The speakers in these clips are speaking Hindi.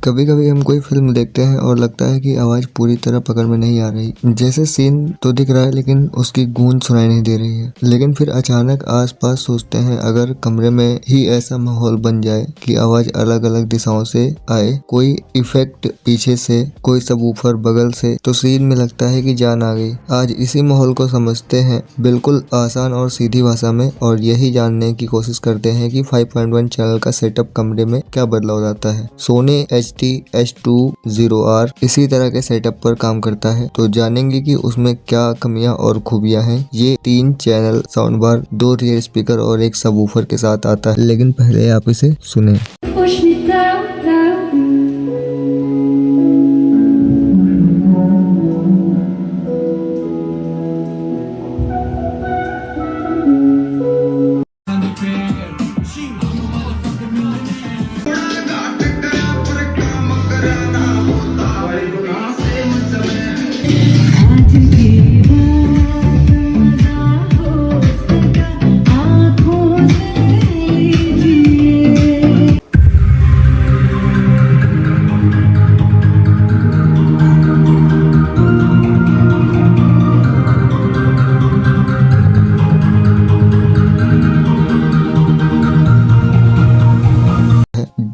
कभी कभी हम कोई फिल्म देखते हैं और लगता है कि आवाज पूरी तरह पकड़ में नहीं आ रही, जैसे सीन तो दिख रहा है लेकिन उसकी गूंज सुनाई नहीं दे रही है। लेकिन फिर अचानक आसपास सोचते हैं, अगर कमरे में ही ऐसा माहौल बन जाए कि आवाज अलग अलग दिशाओं से आए, कोई इफेक्ट पीछे से, कोई सबवूफर बगल से, तो सीन में लगता है कि जान आ गई। आज इसी माहौल को समझते हैं बिल्कुल आसान और सीधी भाषा में, और यही जानने की कोशिश करते हैं कि 5.1 चैनल का सेटअप कमरे में क्या बदलाव लाता है। सोनी HT-H20R इसी तरह के सेटअप पर काम करता है, तो जानेंगे कि उसमें क्या कमियां और खूबियां हैं। ये 3 channel sound bar, 2 rear speaker और एक सबवूफर के साथ आता है, लेकिन पहले आप इसे सुने।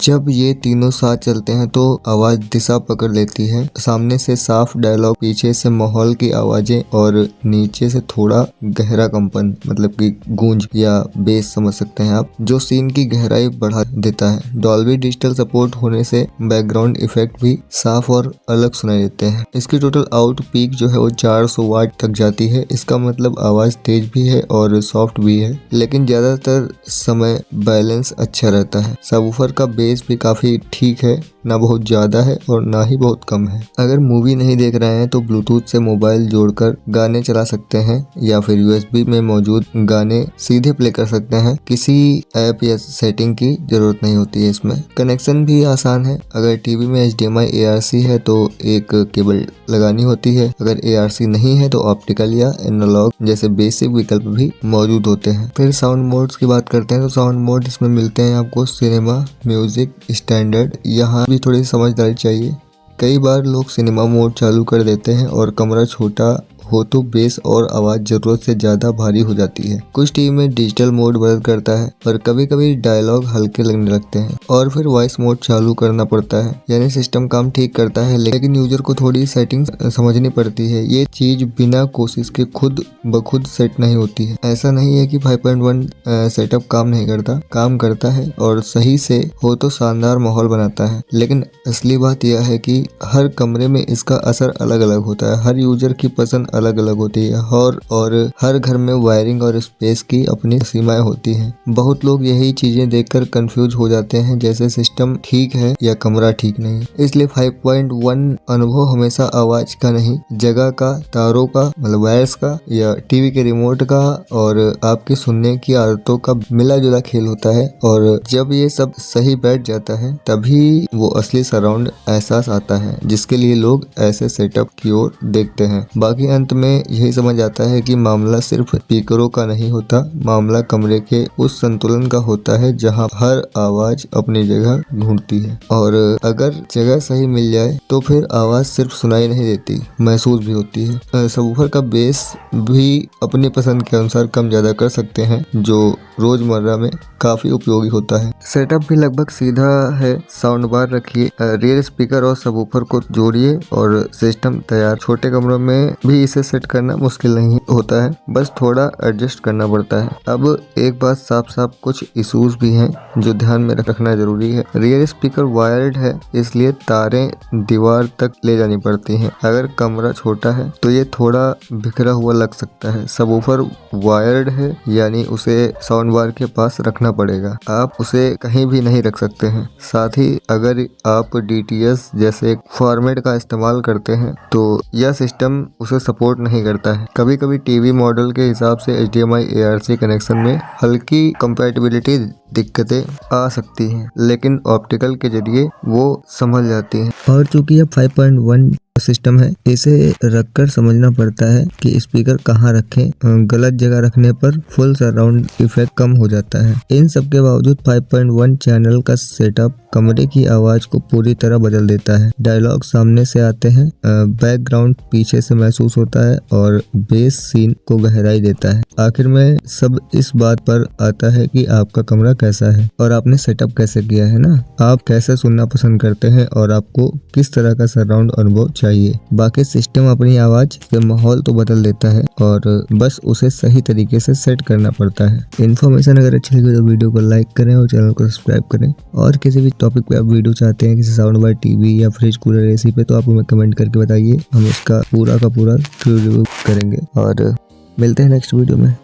जब ये तीनों साथ चलते हैं तो आवाज दिशा पकड़ लेती है। सामने से साफ डायलॉग, पीछे से माहौल की आवाजें और नीचे से थोड़ा गहरा कंपन, मतलब कि गूंज या बेस समझ सकते हैं आप, जो सीन की गहराई बढ़ा देता है। डॉल्बी डिजिटल सपोर्ट होने से बैकग्राउंड इफेक्ट भी साफ और अलग सुनाई देते हैं। इसकी टोटल आउट पीक जो है वो 400 वाट तक जाती है। इसका मतलब आवाज तेज भी है और सॉफ्ट भी है, लेकिन ज्यादातर समय बैलेंस अच्छा रहता है। सबवूफर का बेस भी काफी ठीक है, ना बहुत ज्यादा है और ना ही बहुत कम है। अगर मूवी नहीं देख रहे हैं तो ब्लूटूथ से मोबाइल जोड़कर गाने चला सकते हैं, या फिर USB में मौजूद गाने सीधे प्ले कर सकते हैं। किसी ऐप या सेटिंग की जरूरत नहीं होती है इसमें। कनेक्शन भी आसान है। अगर टीवी में HDMI ARC है तो एक केबल लगानी होती है। अगर ARC नहीं है तो ऑप्टिकल या एनालॉग जैसे बेसिक विकल्प भी मौजूद होते हैं। फिर साउंड मोड्स की बात करते हैं तो साउंड मोड इसमें मिलते हैं आपको सिनेमा, म्यूजिक, स्टैंडर्ड। यहाँ भी थोड़ी समझदारी चाहिए। कई बार लोग सिनेमा मोड चालू कर देते हैं और कमरा छोटा हो तो बेस और आवाज जरूरत से ज्यादा भारी हो जाती है। कुछ टीवी में डिजिटल मोड मदद करता है, पर कभी कभी डायलॉग हल्के लगने लगते हैं और फिर वॉइस मोड चालू करना पड़ता है। यानी सिस्टम काम ठीक करता है, लेकिन यूजर को थोड़ी सेटिंग समझनी पड़ती है। ये चीज बिना कोशिश के खुद ब खुद सेट नहीं होती है। ऐसा नहीं है कि 5.1 सेटअप काम नहीं करता, काम करता है और सही से हो तो शानदार माहौल बनाता है। लेकिन असली बात यह है कि हर कमरे में इसका असर अलग अलग होता है। हर यूजर की पसंद अलग अलग होती है और हर घर में वायरिंग और स्पेस की अपनी सीमाएं होती हैं। बहुत लोग यही चीजें देखकर कंफ्यूज हो जाते हैं, जैसे सिस्टम ठीक है या कमरा ठीक नहीं। इसलिए 5.1 अनुभव हमेशा आवाज का नहीं, जगह का, तारों का, मतलब वायर्स का, या टीवी के रिमोट का और आपके सुनने की आदतों का मिला जुला खेल होता है। और जब ये सब सही बैठ जाता है तभी वो असली सराउंड एहसास आता है, जिसके लिए लोग ऐसे सेटअप की ओर देखते हैं। बाकी अंत में यही समझ आता है कि मामला सिर्फ स्पीकरों का नहीं होता, मामला कमरे के उस संतुलन का होता है जहां हर आवाज अपनी जगह ढूंढती है। और अगर जगह सही मिल जाए तो फिर आवाज सिर्फ सुनाई नहीं देती, महसूस भी होती है। सबवूफर का बेस भी अपनी पसंद के अनुसार कम ज्यादा कर सकते हैं, जो रोजमर्रा में काफी उपयोगी होता है। सेटअप भी लगभग सीधा है। साउंड बार रखिए, रियर स्पीकर और सबवूफर को जोड़िए और सिस्टम तैयार। छोटे कमरों में भी इसे सेट करना मुश्किल नहीं होता है, बस थोड़ा एडजस्ट करना पड़ता है। अब एक बात साफ साफ कुछ इश्यूज भी हैं जो ध्यान में रखना जरूरी है। रियर स्पीकर वायर्ड है, इसलिए तारें दीवार तक ले जानी पड़ती हैं। अगर कमरा छोटा है तो ये थोड़ा बिखरा हुआ लग सकता है। सबवूफर वायर्ड है, यानी उसे साउंड बार के पास रखना पड़ेगा, आप उसे कहीं भी नहीं रख सकते हैं। साथ ही अगर आप DTS जैसे फॉर्मेट का इस्तेमाल करते हैं तो यह सिस्टम उसे सपोर्ट नहीं करता है। कभी कभी टीवी मॉडल के हिसाब से HDMI ARC कनेक्शन में हल्की कंपैटिबिलिटी दिक्कतें आ सकती हैं, लेकिन ऑप्टिकल के जरिए वो संभल जाती हैं। और चूंकि अब 5.1 सिस्टम है। इसे रखकर समझना पड़ता है कि स्पीकर कहाँ रखें। गलत जगह रखने पर फुल सराउंड इफेक्ट कम हो जाता है। इन सब के बावजूद 5.1 चैनल का सेटअप कमरे की आवाज को पूरी तरह बदल देता है। डायलॉग सामने से आते हैं, बैकग्राउंड पीछे से महसूस होता है और बेस सीन को गहराई देता है। आखिर में सब इस बात पर आता है कि आपका कमरा कैसा है और आपने सेटअप कैसे किया है ना। आप कैसे सुनना पसंद करते हैं और आपको किस तरह का सराउंड अनुभव चाहिए। बाकी सिस्टम अपनी आवाज के माहौल तो बदल देता है और बस उसे सही तरीके से सेट करना पड़ता है। इन्फॉर्मेशन अगर अच्छी लगी तो वीडियो को लाइक करें और चैनल को सब्सक्राइब करें। और किसी भी टॉपिक पे आप वीडियो चाहते हैं, किसी साउंड बार, टीवी या फ्रिज, कूलर, एसी पे, तो आप हमें कमेंट करके बताइए। हम इसका पूरा का पूरा रिव्यू करेंगे और मिलते हैं नेक्स्ट वीडियो में।